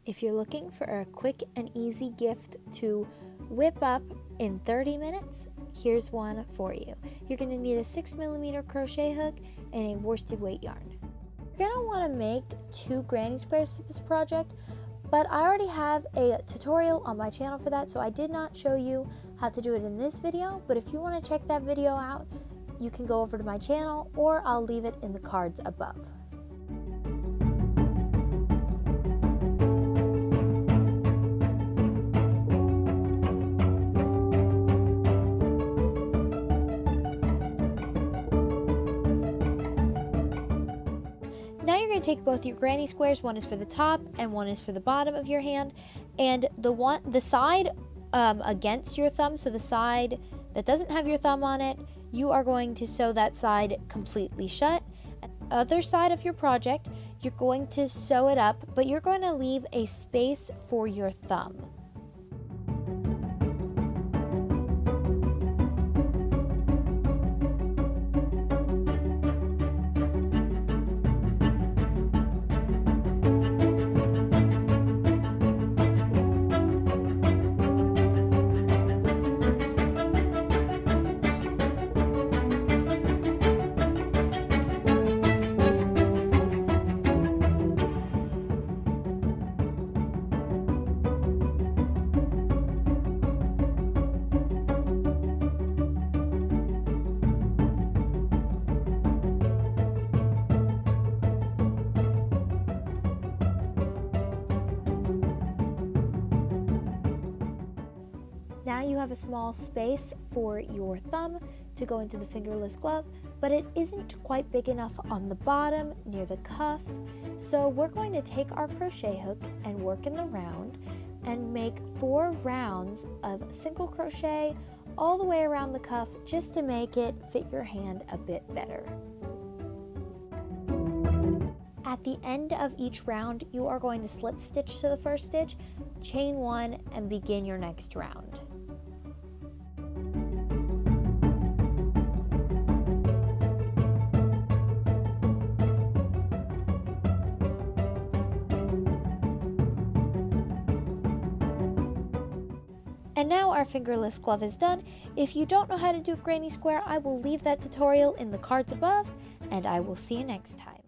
If you're looking for a quick and easy gift to whip up in 30 minutes, here's one for you. You're going to need a 6mm crochet hook and a worsted weight yarn. You're going to want to make 2 granny squares for this project, but I already have a tutorial on my channel for that, so I did not show you how to do it in this video, but if you want to check that video out, you can go over to my channel or I'll leave it in the cards above. Now you're going to take both your granny squares, one is for the top and one is for the bottom of your hand, and the side against your thumb, so the side that doesn't have your thumb on it, you are going to sew that side completely shut. Other side of your project, you're going to sew it up, but you're going to leave a space for your thumb. Now you have a small space for your thumb to go into the fingerless glove, but it isn't quite big enough on the bottom near the cuff. So we're going to take our crochet hook and work in the round and make 4 rounds of single crochet all the way around the cuff just to make it fit your hand a bit better. At the end of each round, you are going to slip stitch to the first stitch, chain 1, and begin your next round. And now our fingerless glove is done. If you don't know how to do a granny square, I will leave that tutorial in the cards above, and I will see you next time.